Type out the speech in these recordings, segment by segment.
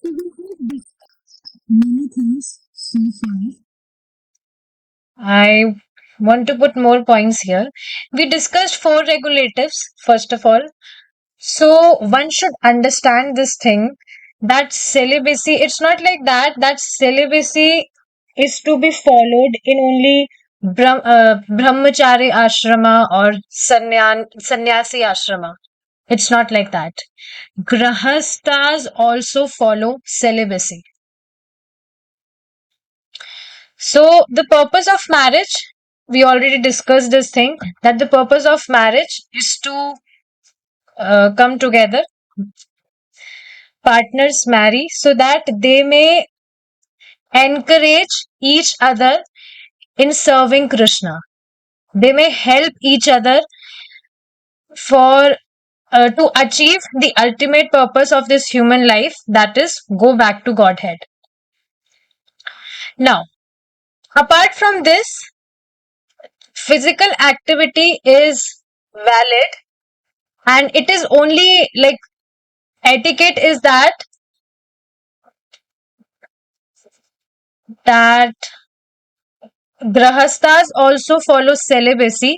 So we have discussed many things so far. I want to put more points here. We discussed four regulatives, first of all. So one should understand this thing that celibacy, it's not like that celibacy is to be followed in only brahmachari ashrama or sannyasi ashrama. It's not like that. Grahastas also follow celibacy. So the purpose of marriage, we already discussed this thing that the purpose of marriage is to come together, partners marry so that they may encourage each other in serving Krishna. They may help each other for to achieve the ultimate purpose of this human life, that is go back to Godhead. Now, apart from this, physical activity is valid, and it is only like etiquette is that grahastas also follow celibacy.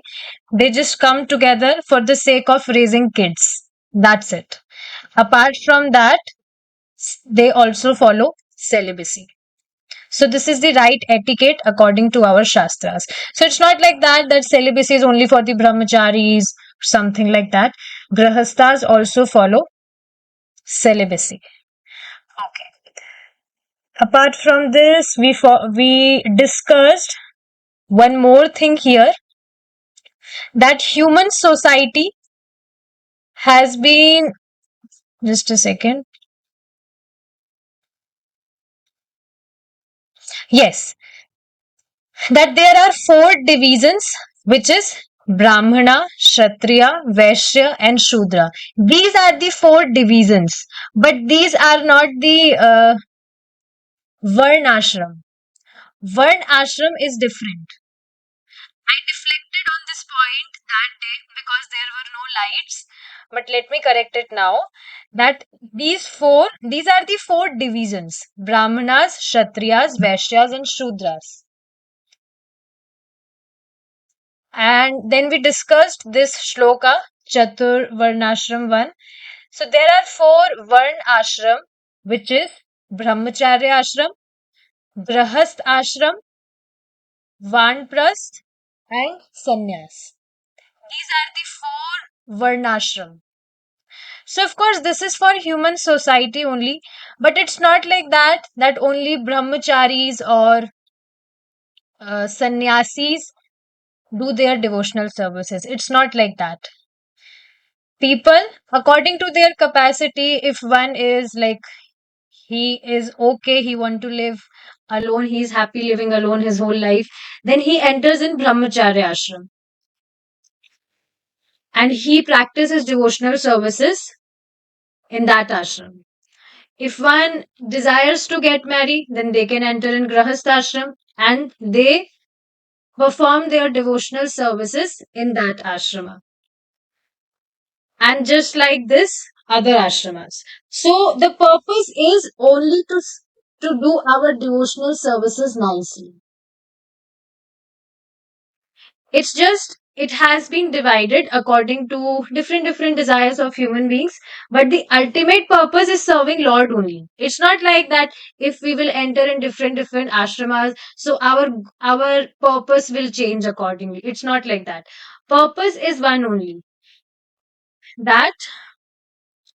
They just come together for the sake of raising kids. That's it. Apart from that, they also follow celibacy. So this is the right etiquette according to our shastras. So it's not like that celibacy is only for the brahmacharis, something like that. Grahastas also follow celibacy. Okay. Apart from this, we discussed one more thing here, that human society has been, just a second. Yes, that there are four divisions, which is Brahmana, Kshatriya, Vaishya, and Shudra. These are the four divisions, but these are not the Varn ashram. Varn ashram is different. I deflected on this point that day because there were no lights, but let me correct it now. That these are the four divisions: Brahmanas, Kshatriyas, Vaishyas, and Shudras. And then we discussed this shloka, Chatur Varnashram 1. So there are four Varn ashram, which is Brahmacharya ashram, Grahast ashram, Vanprasth, and Sannyas. These are the four Varnashram. So of course this is for human society only, but it's not like that only brahmacharis or sannyasis do their devotional services. It's not like that. People, according to their capacity, if one is like he is okay, he want to live alone, he's happy living alone his whole life, then he enters in brahmacharya ashram and he practices devotional services in that ashram. If one desires to get married, then they can enter in grahast ashram and they perform their devotional services in that ashrama. And just like this, other ashramas. So the purpose is only to do our devotional services nicely. It's just it has been divided according to different desires of human beings, but the ultimate purpose is serving Lord only. It's not like that if we will enter in different ashramas, so our purpose will change accordingly. It's not like that. Purpose is one only, that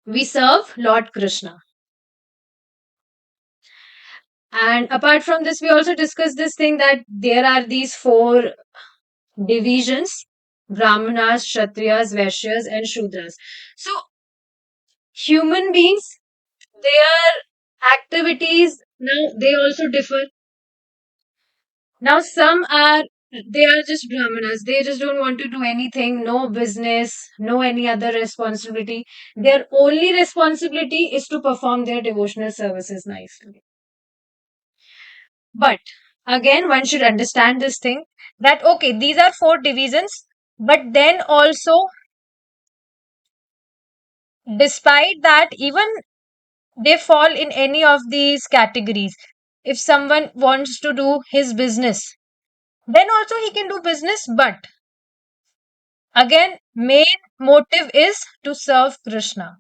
we serve Lord Krishna. And apart from this, we also discussed this thing that there are these four divisions: Brahmanas, Kshatriyas, Vaishyas, and Shudras. So, human beings, their activities now they also differ. Now, some are they are just Brahmanas, they just don't want to do anything, no business, no any other responsibility. Their only responsibility is to perform their devotional services nicely. But again, one should understand this thing that okay, these are four divisions, but then also, despite that, even They fall in any of these categories. If someone wants to do his business, then also he can do business, but again, main motive is to serve Krishna.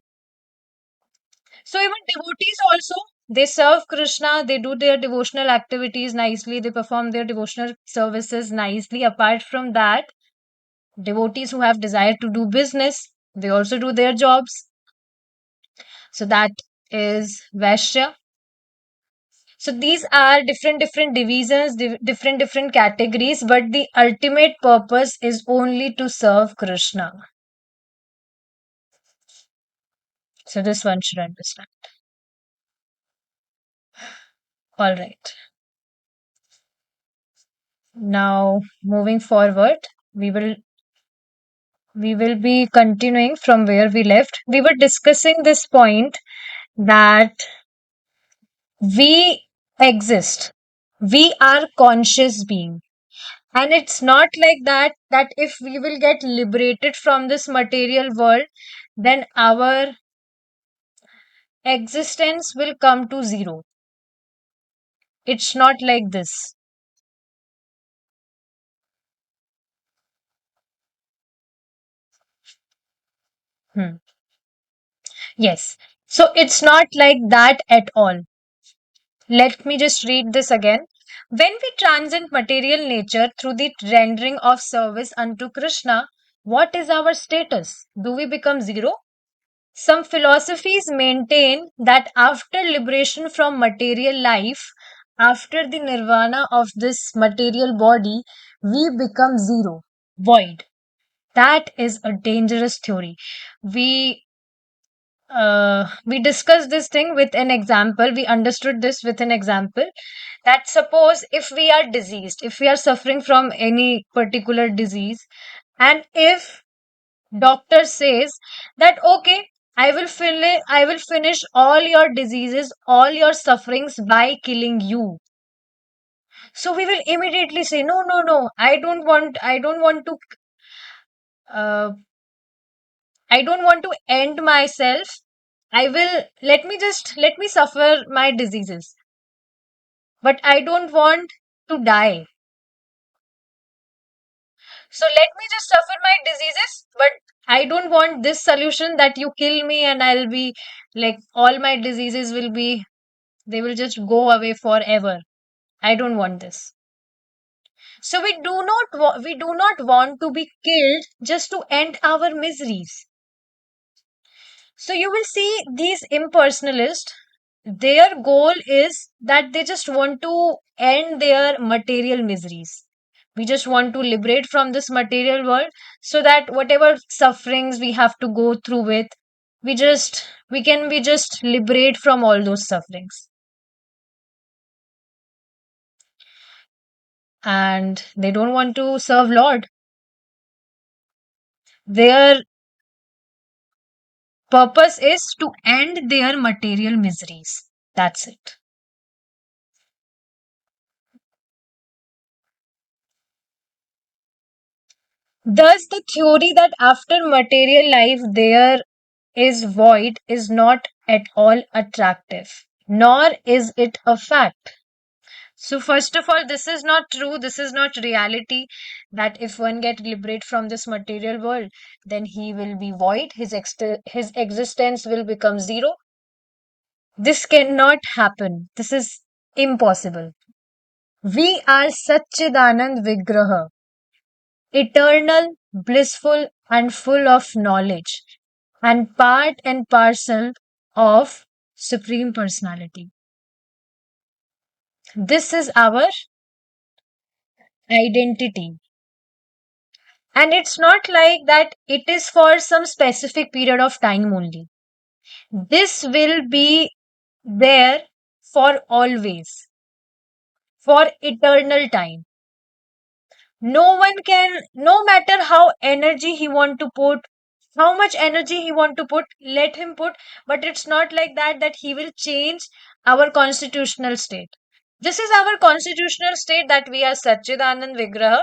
So even devotees also, they serve Krishna, they do their devotional activities nicely, they perform their devotional services nicely. Apart from that, devotees who have desire to do business, they also do their jobs. So that is Vaishya. So these are different divisions, different categories, but the ultimate purpose is only to serve Krishna. So this one should understand. All right. Now moving forward, we will we will be continuing from where we left. We were discussing this point that we exist. We are conscious being. And it's not like that if we will get liberated from this material world, then our existence will come to zero. It's not like this. Hmm. Yes. So it's not like that at all. Let me just read this again. When we transcend material nature through the rendering of service unto Krishna, what is our status? Do we become zero? Some philosophies maintain that after liberation from material life, after the nirvana of this material body, we become zero, void. That is a dangerous theory. We we discussed this thing with an example. We understood this with an example that suppose if we are diseased, if we are suffering from any particular disease, and if doctor says that okay, I will finish all your diseases, all your sufferings by killing you. So we will immediately say no, no, no. I don't want to. Uh, I don't want to end myself. I will let me suffer my diseases, but I don't want to die. So let me just suffer my diseases, but I don't want this solution that you kill me and I'll be like all my diseases will be they will just go away forever. I don't want this. So we do not want to be killed just to end our miseries. So you will see these impersonalists, their goal is that they just want to end their material miseries. We just want to liberate from this material world so that whatever sufferings we have to go through with, we can be just liberate from all those sufferings. And they don't want to serve Lord. Their purpose is to end their material miseries. That's it. Thus, the theory that after material life there is void is not at all attractive, nor is it a fact. So, first of all, this is not true, this is not reality that if one get liberate from this material world, then he will be void, his existence will become zero. This cannot happen. This is impossible. We are Satchidanand Vigraha, eternal, blissful, and full of knowledge, and part and parcel of Supreme Personality. This is our identity. And it's not like that it is for some specific period of time only. This will be there for always, for eternal time. No one can, no matter how energy he want to put, how much energy he want to put, let him put, but it's not like that he will change our constitutional state. This is our constitutional state that we are Satchidanand Vigraha,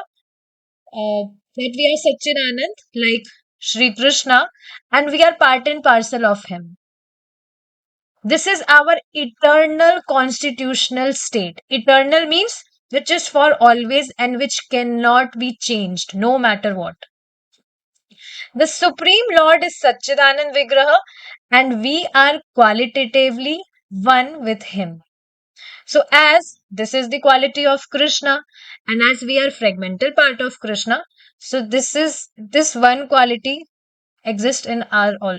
that we are Satchidanand, like Sri Krishna, and we are part and parcel of him. This is our eternal constitutional state. Eternal means which is for always and which cannot be changed no matter what. The Supreme Lord is Satchidanand Vigraha, and we are qualitatively one with Him. So, as this is the quality of Krishna, and as we are fragmental part of Krishna, so this one quality exists in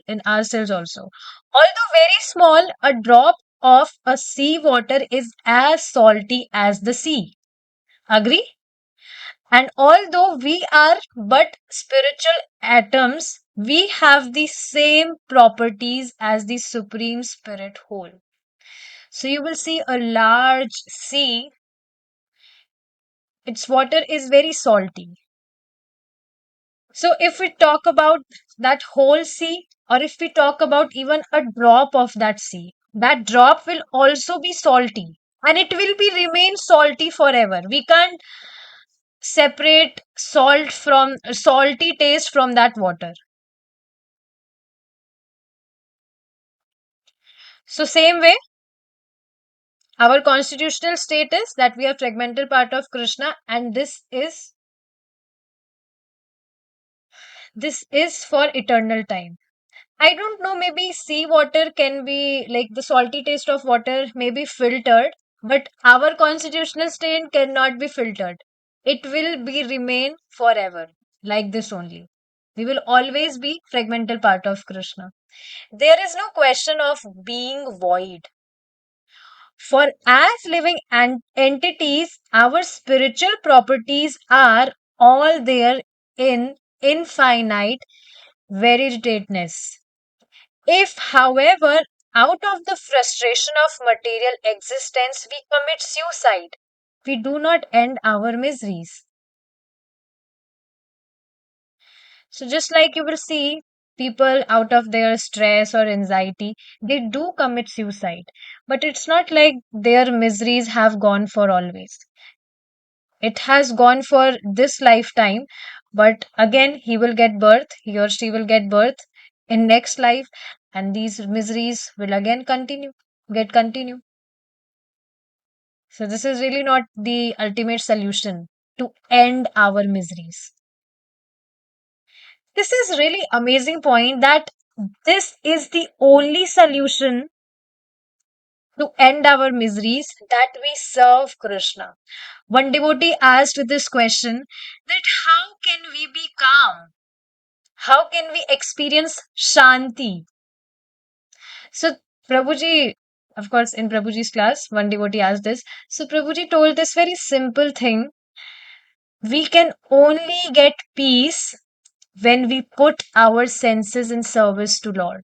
in ourselves also. Although very small, a drop of a sea water is as salty as the sea. Agree? And although we are but spiritual atoms, we have the same properties as the Supreme Spirit whole. So you will see a large sea, its water is very salty. So if we talk about that whole sea, or if we talk about even a drop of that sea, that drop will also be salty and it will be remain salty forever. We can't separate salty taste from that water. So same way, our constitutional state is that we are fragmental part of Krishna, and this is for eternal time. I don't know, maybe seawater can be like the salty taste of water may be filtered, but our constitutional state cannot be filtered. It will be remain forever like this only. We will always be fragmental part of Krishna. There is no question of being void. For as living entities, our spiritual properties are all there in infinite variegateness. If, however, out of the frustration of material existence we commit suicide, we do not end our miseries. So, just like you will see people out of their stress or anxiety, they do commit suicide. But it's not like their miseries have gone for always. It has gone for this lifetime, but again, he or she will get birth in next life, and these miseries will again continue. So, this is really not the ultimate solution to end our miseries. This is really amazing point that this is the only solution to end our miseries, that we serve Krishna. One devotee asked this question, that how can we be calm? How can we experience Shanti? So Prabhuji, of course, in Prabhuji's class, one devotee asked this. So Prabhuji told this very simple thing. We can only get peace when we put our senses in service to Lord.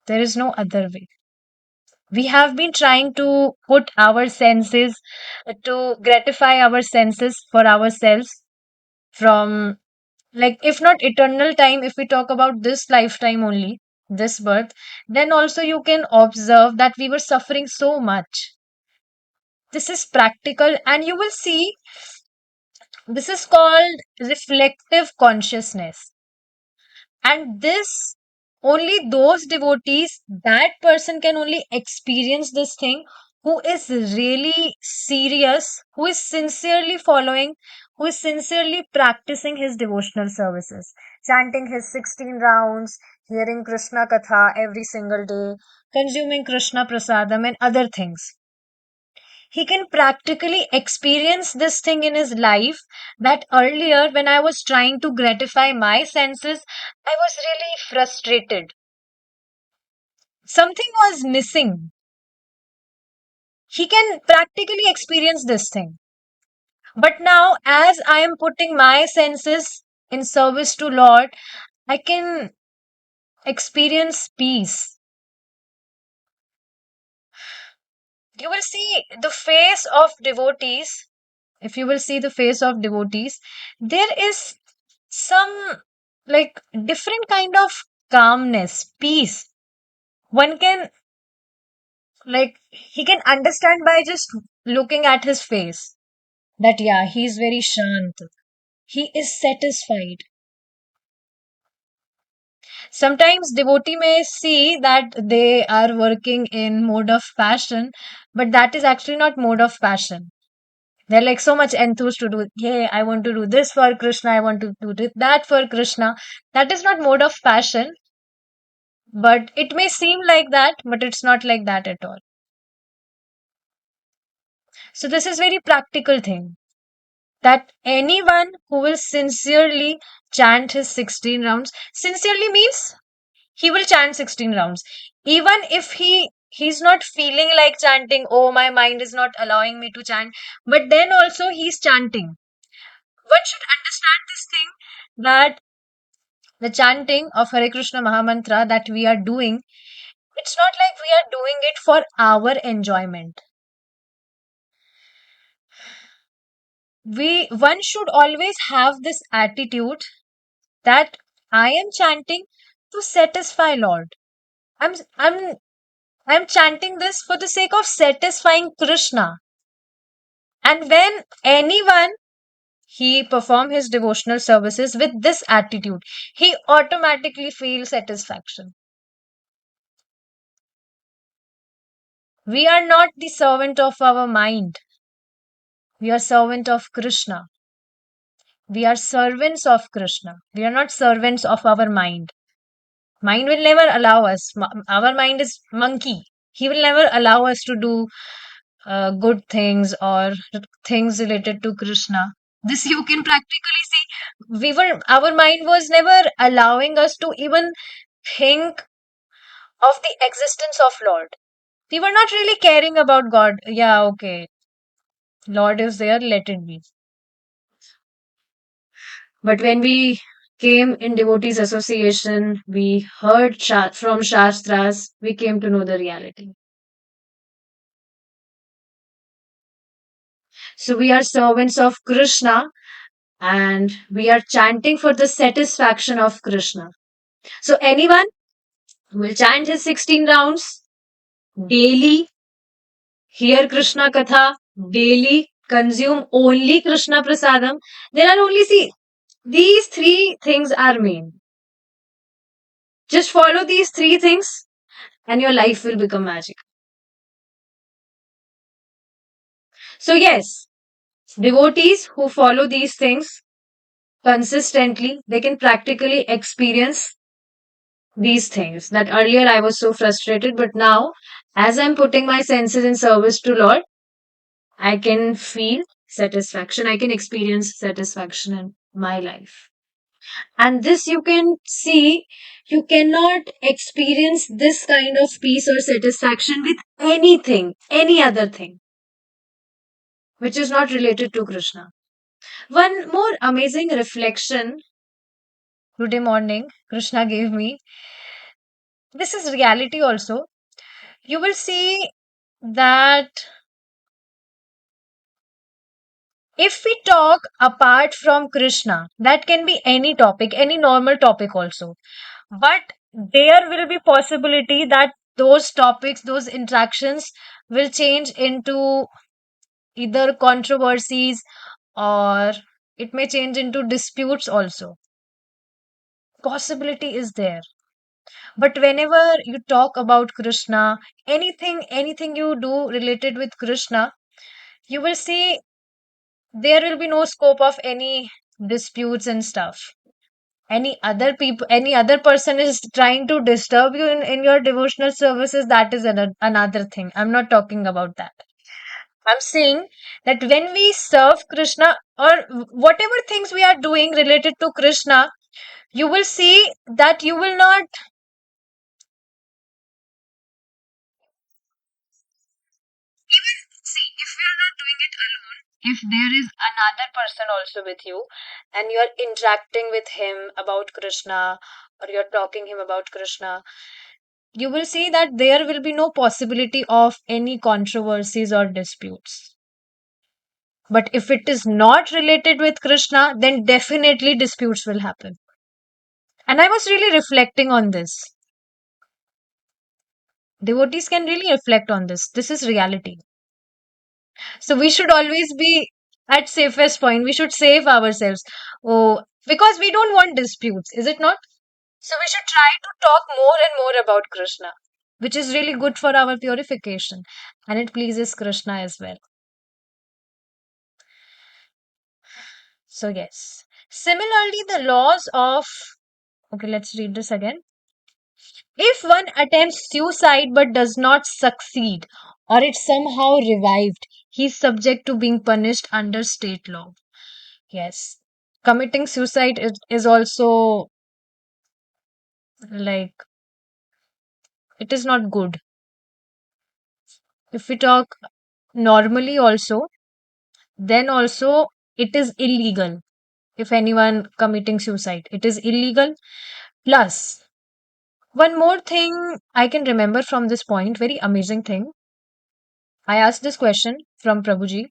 There is no other way. We have been trying to put our senses to gratify our senses for ourselves from, like, if not eternal time, if we talk about this lifetime only, this birth, then also you can observe that we were suffering so much. This is practical, and you will see this is called reflective consciousness. And this, only those devotees, that person can only experience this thing who is really serious, who is sincerely following, who is sincerely practicing his devotional services, chanting his 16 rounds, hearing Krishna Katha every single day, consuming Krishna Prasadam, and other things. He can practically experience this thing in his life, that earlier when I was trying to gratify my senses, I was really frustrated. Something was missing. He can practically experience this thing. But now, as I am putting my senses in service to Lord, I can experience peace. You will see the face of devotees. If you will see the face of devotees, there is some, like, different kind of calmness, peace. One can, like, he can understand by just looking at his face that yeah, he is very shant, he is satisfied. Sometimes devotee may see that they are working in mode of passion, but that is actually not mode of passion. They're like so much enthused to do, hey, I want to do this for Krishna, I want to do that for Krishna. That is not mode of passion, but it may seem like that, but it's not like that at all. So this is very practical thing, that anyone who will sincerely chant his 16 rounds, sincerely means he will chant 16 rounds. Even if he's not feeling like chanting, oh, my mind is not allowing me to chant, but then also he's chanting. One should understand this thing, that the chanting of Hare Krishna Mahamantra that we are doing, it's not like we are doing it for our enjoyment. One should always have this attitude that I am chanting to satisfy Lord. I'm I'm I'm chanting this for the sake of satisfying Krishna. And when anyone he perform his devotional services with this attitude, he automatically feels satisfaction. We are not the servant of our mind. We are servant of Krishna. We are servants of Krishna. We are not servants of our mind. Mind will never allow us. Our mind is monkey. He will never allow us to do good things or things related to Krishna. This you can practically see. Our mind was never allowing us to even think of the existence of Lord. We were not really caring about God. Yeah, okay. Lord is there, let it be. But when we came in Devotees Association, we heard from Shastras, we came to know the reality. So we are servants of Krishna and we are chanting for the satisfaction of Krishna. So anyone who will chant his 16 rounds daily, hear Krishna Katha daily, consume only Krishna Prasadam, there are only, see, these three things are main. Just follow these three things and your life will become magic. So, yes, devotees who follow these things consistently, they can practically experience these things. That earlier I was so frustrated, but now, as I'm putting my senses in service to Lord, I can feel satisfaction. I can experience satisfaction in my life. And this you can see, you cannot experience this kind of peace or satisfaction with anything, any other thing, which is not related to Krishna. One more amazing reflection today morning, Krishna gave me. This is reality also. You will see that if we talk apart from Krishna, that can be any topic, any normal topic also. But there will be possibility that those topics, those interactions will change into either controversies or it may change into disputes also. Possibility is there. But whenever you talk about Krishna, anything you do related with Krishna, you will see there will be no scope of any disputes and stuff. Any other person is trying to disturb you in your devotional services, that is another thing. I'm not talking about that. I'm saying that when we serve Krishna or whatever things we are doing related to Krishna, you will see that you will not even see if we are not doing it alone. If there is another person also with you and you are interacting with him about Krishna or you're talking him about Krishna, you will see that there will be no possibility of any controversies or disputes. But if it is not related with Krishna, then definitely disputes will happen. And I was really reflecting on this. Devotees can really reflect on this. This is reality. So we should always be at safest point. We should save ourselves. Oh, because we don't want disputes, is it not? So we should try to talk more and more about Krishna, which is really good for our purification, and it pleases Krishna as well. So, yes. Similarly, the laws of. Okay, let's read this again. If one attempts suicide but does not succeed, or it's somehow revived, he's subject to being punished under state law. Yes. Committing suicide is also like, it is not good. If we talk normally, also, then also it is illegal. If anyone committing suicide, it is illegal. Plus, one more thing I can remember from this point, very amazing thing. I asked this question from Prabhuji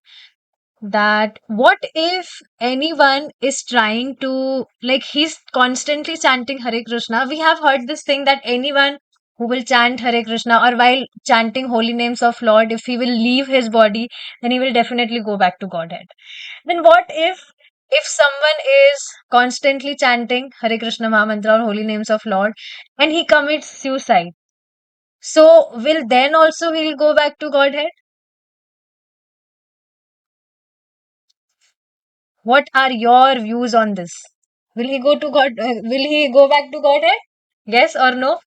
that what if anyone is trying to, like, he's constantly chanting Hare Krishna. We have heard this thing that anyone who will chant Hare Krishna or while chanting holy names of Lord, if he will leave his body, then he will definitely go back to Godhead. Then what if someone is constantly chanting Hare Krishna Mahamantra or holy names of Lord and he commits suicide? So will then also he'll go back to Godhead? What are your views on this? Will he go to God? Will he go back to Godhead? Yes or no?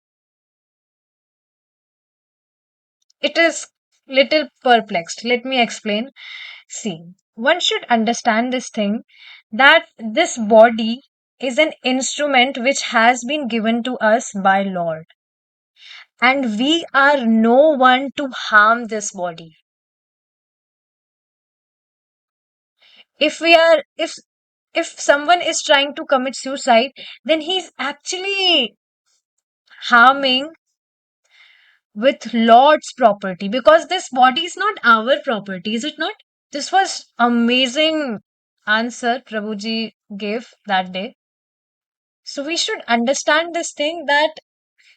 It is little perplexed. Let me explain. See, one should understand this thing that this body is an instrument which has been given to us by Lord, and we are no one to harm this body. If we are, if someone is trying to commit suicide, then he's actually harming with Lord's property because this body is not our property, is it not? This was amazing answer Prabhuji gave that day. So we should understand this thing that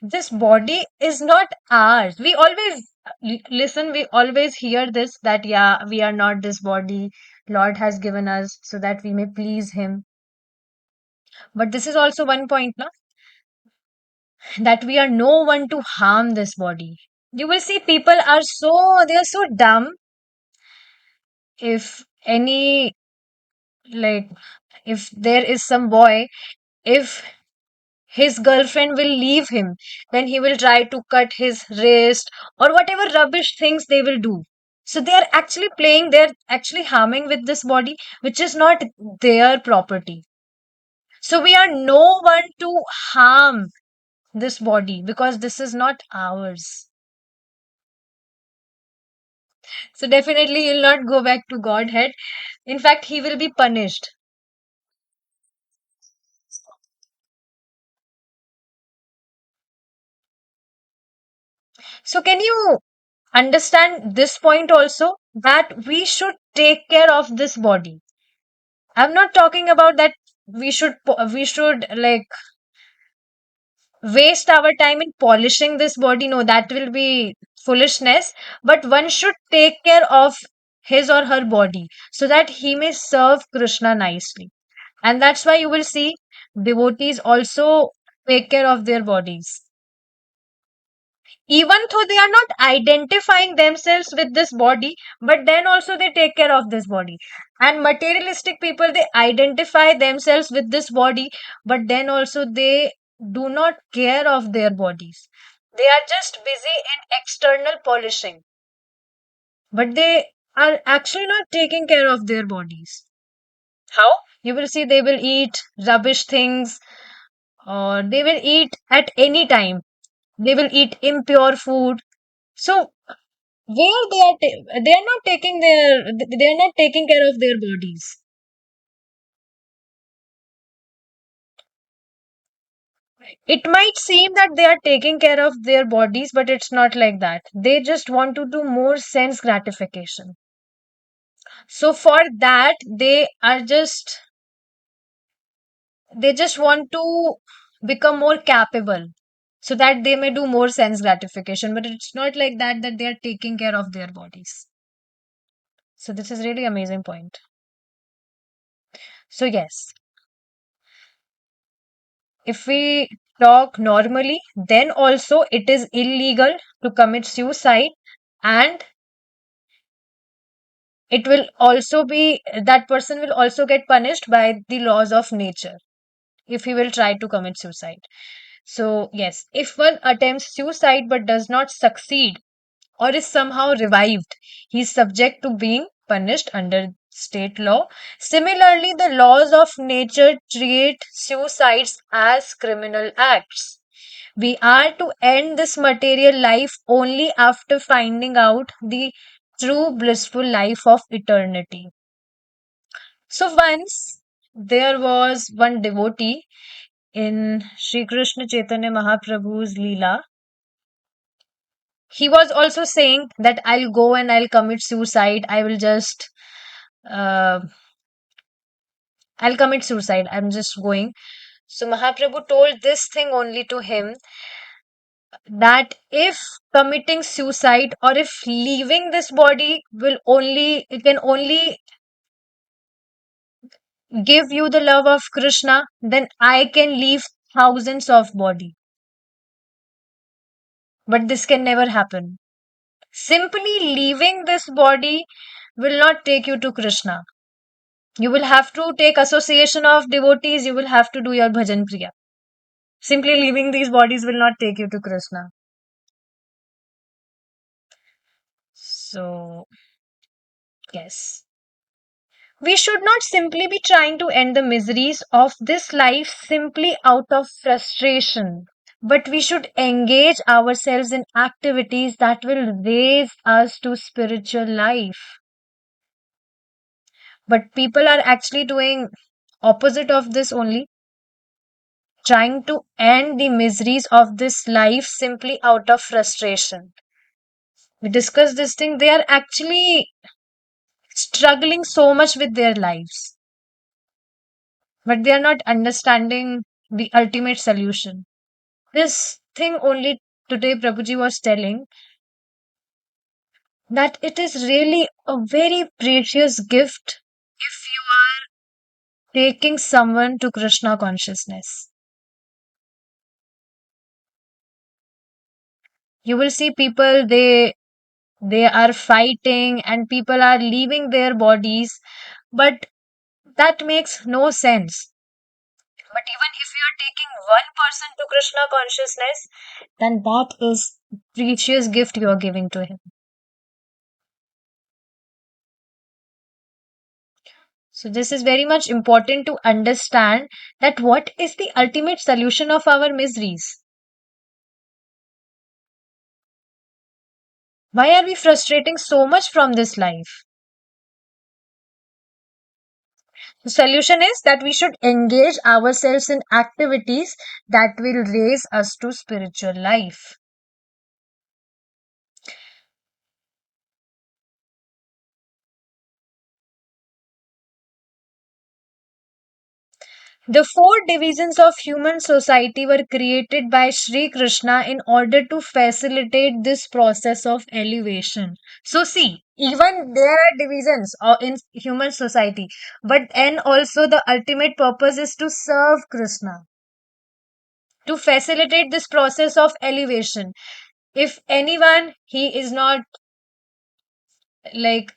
this body is not ours. We always listen, we always hear this that yeah, we are not this body. Lord has given us so that we may please Him. But this is also one point, na, that we are no one to harm this body. You will see people are so, they are so dumb. If any, like, if there is some boy, if his girlfriend will leave him, then he will try to cut his wrist or whatever rubbish things they will do. So they are actually playing, they're actually harming with this body, which is not their property. So we are no one to harm this body because this is not ours. So definitely he'll not go back to Godhead. In fact, he will be punished. So can you understand this point also that we should take care of this body? I'm not talking about that we should like waste our time in polishing this body. No, that will be foolishness. But one should take care of his or her body so that he may serve Krishna nicely. And that's why you will see devotees also take care of their bodies. Even though they are not identifying themselves with this body, but then also they take care of this body. And materialistic people, they identify themselves with this body, but then also they do not care of their bodies. They are just busy in external polishing, but they are actually not taking care of their bodies. How? You will see they will eat rubbish things, or they will eat at any time. They will eat impure food. So where they are not taking they are not taking care of their bodies. It might seem that they are taking care of their bodies, but it's not like that. They just want to do more sense gratification. So for that they just want to become more capable so that they may do more sense gratification, but it's not like that that they are taking care of their bodies. So this is really amazing point. So yes, if we talk normally, then also it is illegal to commit suicide, and it will also be that person will also get punished by the laws of nature if he will try to commit suicide. So, yes, if one attempts suicide but does not succeed or is somehow revived, he is subject to being punished under state law. Similarly, the laws of nature treat suicides as criminal acts. We are to end this material life only after finding out the true blissful life of eternity. So, once there was one devotee in Sri Krishna Chaitanya Mahaprabhu's Leela. He was also saying that I'll go and I'll commit suicide. Uh, I'll commit suicide. I'm just going. So Mahaprabhu told this thing only to him, that if committing suicide or if leaving this body will only, it can only give you the love of Krishna, then I can leave thousands of body. But this can never happen. Simply leaving this body will not take you to Krishna. You will have to take association of devotees, you will have to do your bhajan priya. Simply leaving these bodies will not take you to Krishna. So, yes. We should not simply be trying to end the miseries of this life simply out of frustration, but we should engage ourselves in activities that will raise us to spiritual life. But people are actually doing opposite of this only, trying to end the miseries of this life simply out of frustration. We discussed this thing, they are actually struggling so much with their lives, but they are not understanding the ultimate solution. This thing only today Prabhuji was telling, that it is really a very precious gift if you are taking someone to Krishna consciousness. You will see people, they are fighting and people are leaving their bodies, but that makes no sense. But even if you are taking one person to Krishna consciousness, then that is precious gift you are giving to him. So this is very much important to understand, that what is the ultimate solution of our miseries. Why are we frustrating so much from this life? The solution is that we should engage ourselves in activities that will raise us to spiritual life. The four divisions of human society were created by Sri Krishna in order to facilitate this process of elevation. So, see, even there are divisions in human society, but then also the ultimate purpose is to serve Krishna, to facilitate this process of elevation. If anyone, he is not like,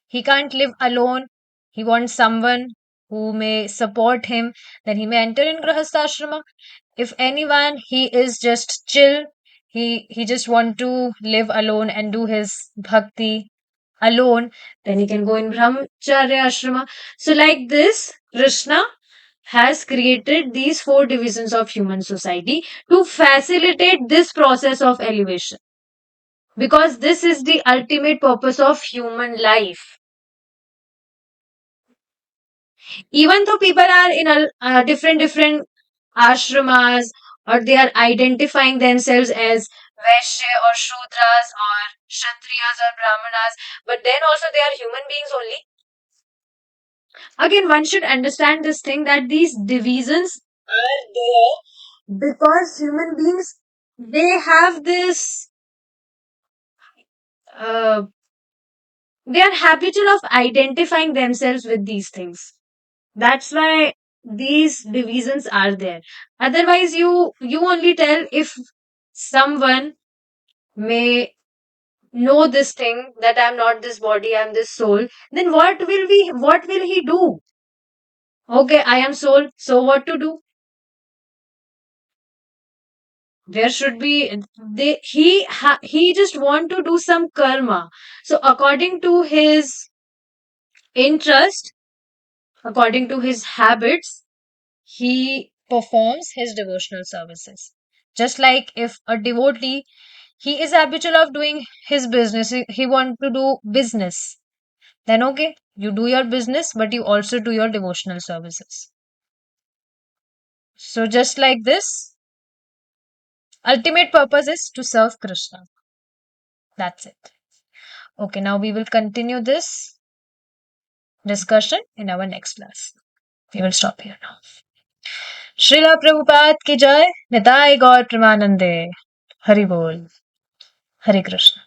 he can't live alone, he wants someone who may support him, then he may enter in Grahastha. If anyone, he is just chill, he just want to live alone and do his bhakti alone, then he can go in Brahmacharya ashrama. So like this, Krishna has created these four divisions of human society to facilitate this process of elevation, because this is the ultimate purpose of human life. Even though people are in a different ashramas, or they are identifying themselves as Vaishya or Shudras or Kshatriyas or Brahmanas, but then also they are human beings only. Again, one should understand this thing, that these divisions are there because human beings, they have this uh, they are habitual of identifying themselves with these things. That's why these divisions are there. Otherwise, you only tell if someone may know this thing that I'm not this body, I'm this soul. Then what will he do? Okay, I am soul, so what to do? There should be he just want to do some karma. So according to his interest, according to his habits, he performs his devotional services. Just like if a devotee, he is habitual of doing his business, he want to do business, then okay, you do your business, but you also do your devotional services. So just like this, ultimate purpose is to serve Krishna. That's it. Okay, now we will continue this discussion in our next class. We will stop here now. Srila Prabhupada की जय, निताय गौर प्रेमानंदे, हरि बोल, हरे कृष्ण.